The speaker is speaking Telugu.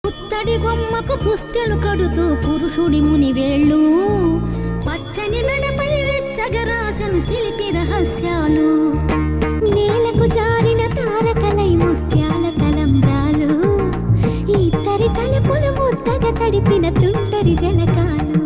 పుత్తడి బొమ్మకు పుస్తెలు కడుతూ పురుషుడి ముని వేళ్ళు పచ్చని మెడపై వెచ్చగరాసను చిలిపి రహస్యాలు నేలకు జారిన తారకలై ముత్యాల తలంబ్రాలు ఇద్దరి తలుపులు ముద్దగా తడిపిన తుంటరి జలకాలు